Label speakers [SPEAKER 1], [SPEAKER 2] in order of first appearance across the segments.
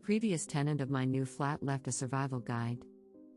[SPEAKER 1] previous tenant of my new flat left a survival guide.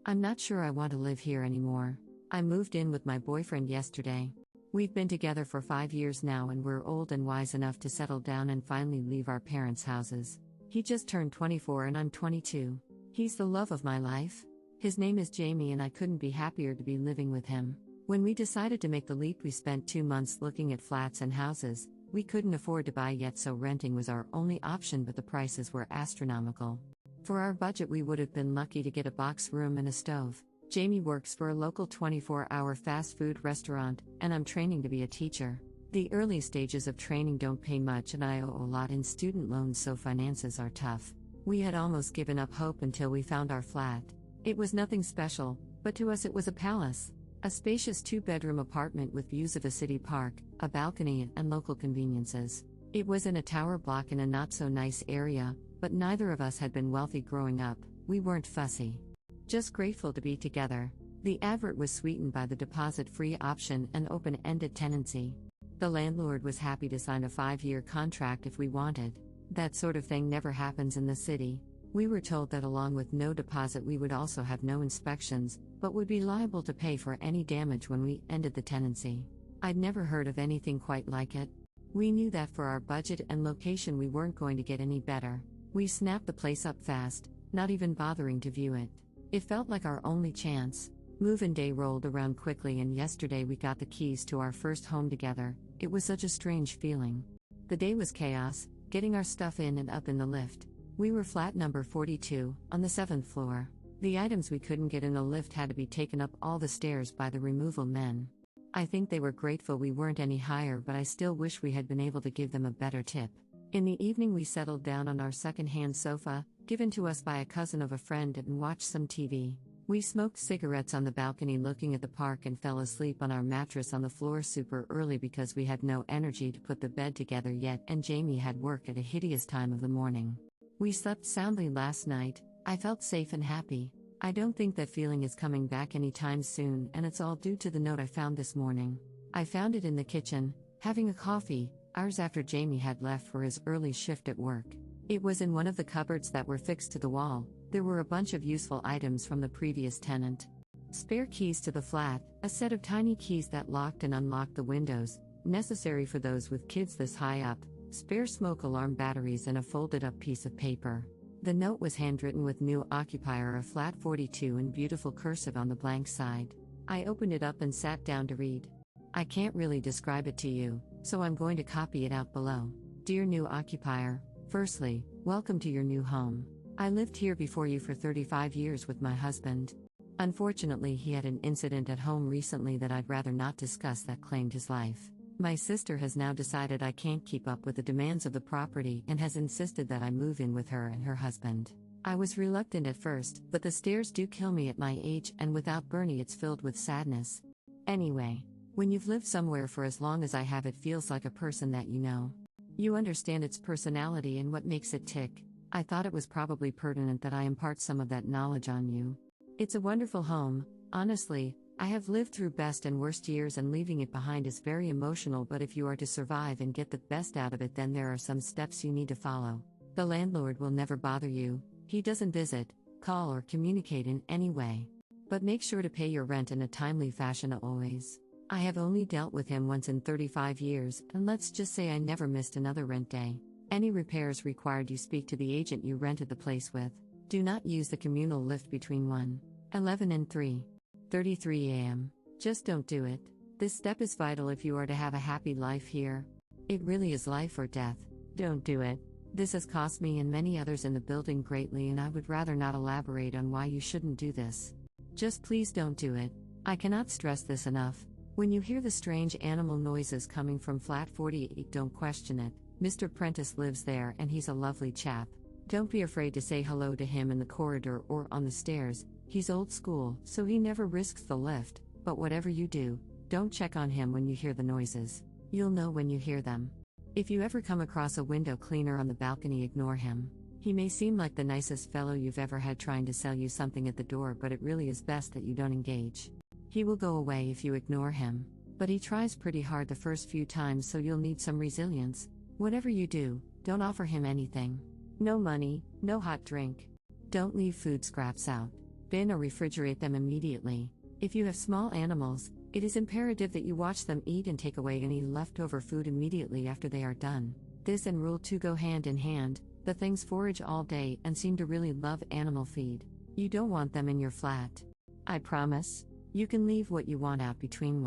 [SPEAKER 1] I'm not sure I want to live here anymore. I moved in with my boyfriend yesterday. We've been together for 5 years now and we're old and wise enough to settle down and finally leave our parents' houses. He just turned 24 and I'm 22. He's the love of my life. His name is Jamie and I couldn't be happier to be living with him. When we decided to make the leap, we spent 2 months looking at flats and houses. We couldn't afford to buy yet, so renting was our only option, but the prices were astronomical. For our budget, we would have been lucky to get a box room and a stove. Jamie works for a local 24-hour fast food restaurant, and I'm training to be a teacher. The early stages of training don't pay much, and I owe a lot in student loans, so finances are tough. We had almost given up hope until we found our flat. It was nothing special, but to us it was a palace. A spacious 2-bedroom apartment with views of a city park, a balcony, and local conveniences. It was in a tower block in a not-so-nice area, but neither of us had been wealthy growing up. We weren't fussy. Just grateful to be together. The advert was sweetened by the deposit-free option and open-ended tenancy. The landlord was happy to sign a 5-year contract if we wanted. That sort of thing never happens in the city. We were told that along with no deposit we would also have no inspections, but would be liable to pay for any damage when we ended the tenancy. I'd never heard of anything quite like it. We knew that for our budget and location we weren't going to get any better. We snapped the place up fast, not even bothering to view it. It felt like our only chance. Move-in day rolled around quickly and yesterday we got the keys to our first home together. It was such a strange feeling. The day was chaos, getting our stuff in and up in the lift. We were flat number 42, on the 7th floor. The items we couldn't get in the lift had to be taken up all the stairs by the removal men. I think they were grateful we weren't any higher, but I still wish we had been able to give them a better tip. In the evening we settled down on our second-hand sofa, given to us by a cousin of a friend, and watched some TV. We smoked cigarettes on the balcony looking at the park and fell asleep on our mattress on the floor super early because we had no energy to put the bed together yet and Jamie had work at a hideous time of the morning. We slept soundly last night. I felt safe and happy. I don't think that feeling is coming back anytime soon, and it's all due to the note I found this morning. I found it in the kitchen, having a coffee, hours after Jamie had left for his early shift at work. It was in one of the cupboards that were fixed to the wall. There were a bunch of useful items from the previous tenant. Spare keys to the flat, a set of tiny keys that locked and unlocked the windows, necessary for those with kids this high up, spare smoke alarm batteries, and a folded-up piece of paper. The note was handwritten with "New Occupier of Flat 42" in beautiful cursive on the blank side. I opened it up and sat down to read. I can't really describe it to you, so I'm going to copy it out below. Dear new occupier, firstly, welcome to your new home. I lived here before you for 35 years with my husband. Unfortunately, he had an incident at home recently that I'd rather not discuss that claimed his life. My sister has now decided I can't keep up with the demands of the property and has insisted that I move in with her and her husband. I was reluctant at first, but the stairs do kill me at my age, and without Bernie it's filled with sadness. Anyway, when you've lived somewhere for as long as I have, it feels like a person that you know. You understand its personality and what makes it tick. I thought it was probably pertinent that I impart some of that knowledge on you. It's a wonderful home, honestly. I have lived through best and worst years, and leaving it behind is very emotional, but if you are to survive and get the best out of it, then there are some steps you need to follow. The landlord will never bother you. He doesn't visit, call, or communicate in any way. But make sure to pay your rent in a timely fashion always. I have only dealt with him once in 35 years, and let's just say I never missed another rent day. Any repairs required, you speak to the agent you rented the place with. Do not use the communal lift between 1:11 and 3:33 a.m. Just don't do it. This step is vital if you are to have a happy life here. It really is life or death. Don't do it. This has cost me and many others in the building greatly, and I would rather not elaborate on why you shouldn't do this. Just please don't do it. I cannot stress this enough. When you hear the strange animal noises coming from flat 48, don't question it. Mr. Prentice lives there and he's a lovely chap. Don't be afraid to say hello to him in the corridor or on the stairs. He's old school, so he never risks the lift, but whatever you do, don't check on him when you hear the noises. You'll know when you hear them. If you ever come across a window cleaner on the balcony, ignore him. He may seem like the nicest fellow you've ever had trying to sell you something at the door, but it really is best that you don't engage. He will go away if you ignore him, but he tries pretty hard the first few times, so you'll need some resilience. Whatever you do, don't offer him anything. No money, no hot drink. Don't leave food scraps out. Bin or refrigerate them immediately. If you have small animals, it is imperative that you watch them eat and take away any leftover food immediately after they are done. This and Rule 2 go hand in hand. The things forage all day and seem to really love animal feed. You don't want them in your flat. I promise. You can leave what you want out between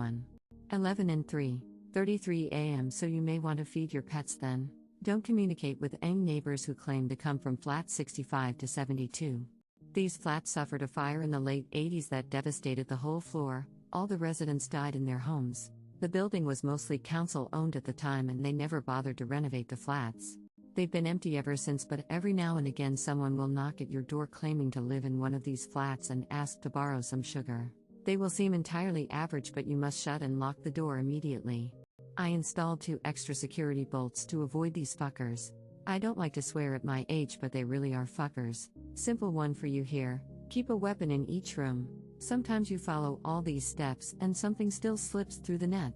[SPEAKER 1] 11 and 3:33 a.m. so you may want to feed your pets then. Don't communicate with any neighbors who claim to come from flat 65 to 72. These flats suffered a fire in the late 80s that devastated the whole floor. All the residents died in their homes. The building was mostly council-owned at the time and they never bothered to renovate the flats. They've been empty ever since, but every now and again someone will knock at your door claiming to live in one of these flats and ask to borrow some sugar. They will seem entirely average, but you must shut and lock the door immediately. I installed 2 extra security bolts to avoid these fuckers. I don't like to swear at my age, but they really are fuckers. Simple one for you here: keep a weapon in each room. Sometimes you follow all these steps and something still slips through the net.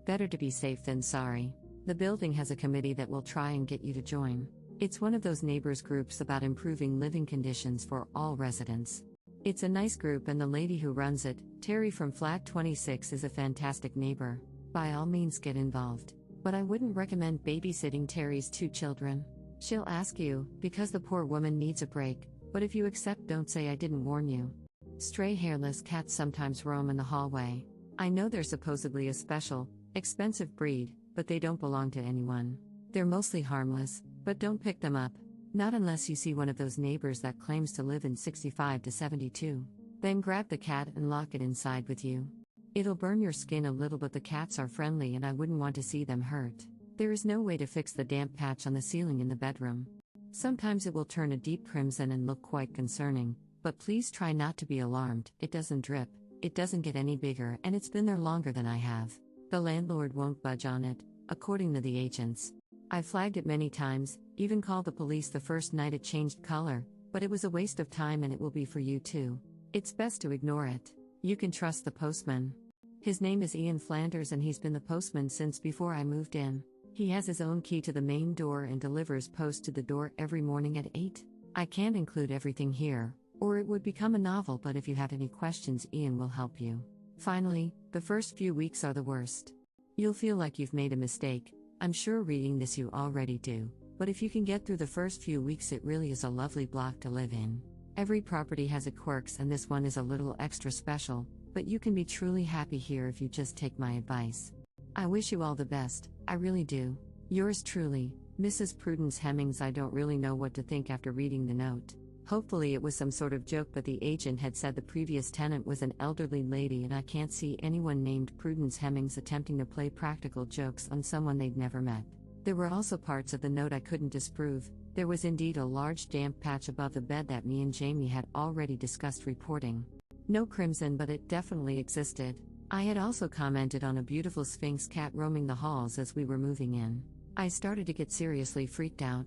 [SPEAKER 1] Better to be safe than sorry. The building has a committee that will try and get you to join. It's one of those neighbors groups about improving living conditions for all residents. It's a nice group and the lady who runs it, Terry from flat 26, is a fantastic neighbor. By all means get involved. But I wouldn't recommend babysitting Terry's 2 children. She'll ask you, because the poor woman needs a break, but if you accept, don't say I didn't warn you. Stray hairless cats sometimes roam in the hallway. I know they're supposedly a special, expensive breed, but they don't belong to anyone. They're mostly harmless, but don't pick them up. Not unless you see one of those neighbors that claims to live in 65 to 72. Then grab the cat and lock it inside with you. It'll burn your skin a little, but the cats are friendly and I wouldn't want to see them hurt. There is no way to fix the damp patch on the ceiling in the bedroom. Sometimes it will turn a deep crimson and look quite concerning, but please try not to be alarmed. It doesn't drip, it doesn't get any bigger, and it's been there longer than I have. The landlord won't budge on it, according to the agents. I flagged it many times, even called the police the first night it changed color, but it was a waste of time and it will be for you too. It's best to ignore it. You can trust the postman. His name is Ian Flanders and he's been the postman since before I moved in. He has his own key to the main door and delivers post to the door every morning at 8. I can't include everything here, or it would become a novel, but if you have any questions, Ian will help you. Finally, the first few weeks are the worst. You'll feel like you've made a mistake. I'm sure reading this you already do, but if you can get through the first few weeks, it really is a lovely block to live in. Every property has its quirks and this one is a little extra special, but you can be truly happy here if you just take my advice. I wish you all the best, I really do. Yours truly, Mrs. Prudence Hemmings. I don't really know what to think after reading the note. Hopefully it was some sort of joke, but the agent had said the previous tenant was an elderly lady and I can't see anyone named Prudence Hemmings attempting to play practical jokes on someone they'd never met. There were also parts of the note I couldn't disprove. There was indeed a large damp patch above the bed that me and Jamie had already discussed reporting. No crimson, but it definitely existed. I had also commented on a beautiful Sphinx cat roaming the halls as we were moving in. I started to get seriously freaked out.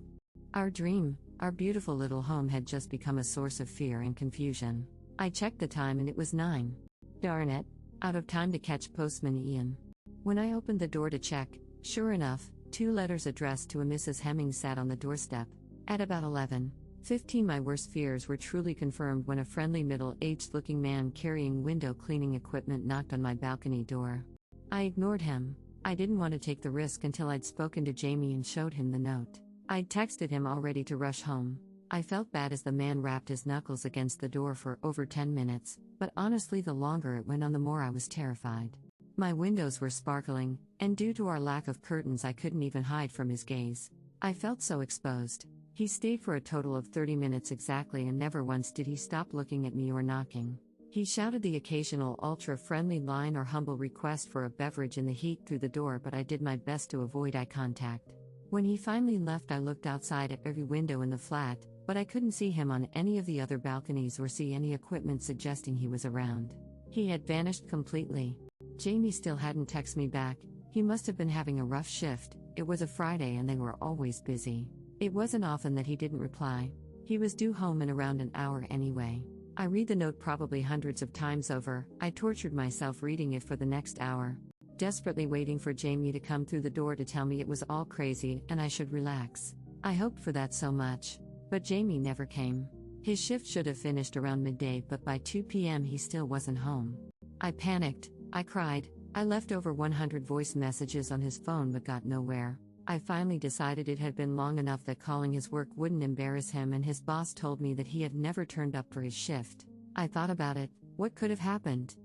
[SPEAKER 1] Our dream, our beautiful little home, had just become a source of fear and confusion. I checked the time and it was 9. Darn it, out of time to catch postman Ian. When I opened the door to check, sure enough, 2 letters addressed to a Mrs. Hemmings sat on the doorstep. At about 11:15, my worst fears were truly confirmed when a friendly middle-aged looking man carrying window cleaning equipment knocked on my balcony door. I ignored him. I didn't want to take the risk until I'd spoken to Jamie and showed him the note. I'd texted him already to rush home. I felt bad as the man rapped his knuckles against the door for over 10 minutes, but honestly the longer it went on the more I was terrified. My windows were sparkling, and due to our lack of curtains I couldn't even hide from his gaze. I felt so exposed. He stayed for a total of 30 minutes exactly, and never once did he stop looking at me or knocking. He shouted the occasional ultra-friendly line or humble request for a beverage in the heat through the door, but I did my best to avoid eye contact. When he finally left, I looked outside at every window in the flat, but I couldn't see him on any of the other balconies or see any equipment suggesting he was around. He had vanished completely. Jamie still hadn't texted me back. He must have been having a rough shift. It was a Friday and they were always busy. It wasn't often that he didn't reply. He was due home in around an hour anyway. I read the note probably hundreds of times over. I tortured myself reading it for the next hour, desperately waiting for Jamie to come through the door to tell me it was all crazy and I should relax. I hoped for that so much. But Jamie never came. His shift should have finished around midday, but by 2 p.m. he still wasn't home. I panicked, I cried, I left over 100 voice messages on his phone but got nowhere. I finally decided it had been long enough that calling his work wouldn't embarrass him, and his boss told me that he had never turned up for his shift. I thought about it, what could have happened?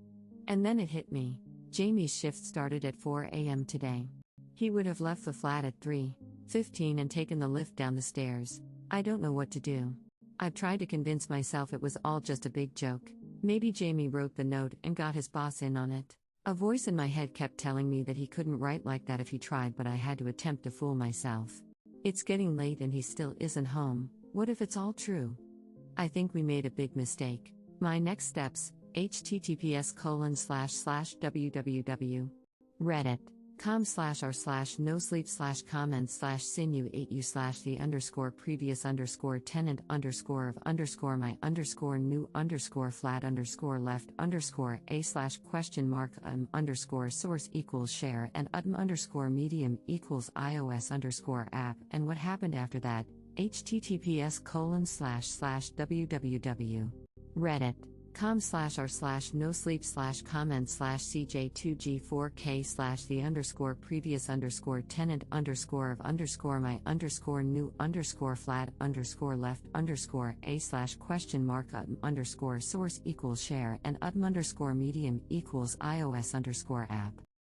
[SPEAKER 1] And then it hit me. Jamie's shift started at 4 a.m. today. He would have left the flat at 3:15 and taken the lift down the stairs. I don't know what to do. I've tried to convince myself it was all just a big joke. Maybe Jamie wrote the note and got his boss in on it. A voice in my head kept telling me that he couldn't write like that if he tried, but I had to attempt to fool myself. It's getting late and he still isn't home. What if it's all true? I think we made a big mistake. My next steps: https://www.reddit.com/r/no sleep/comments/sin_8u/the_score previous_medium=iOS_app. And what happened after that? https://no sleep/comments/cj2g4k/the_previous_tenant_my_new_flat_a/question mark_source=share and medium=iOS_app.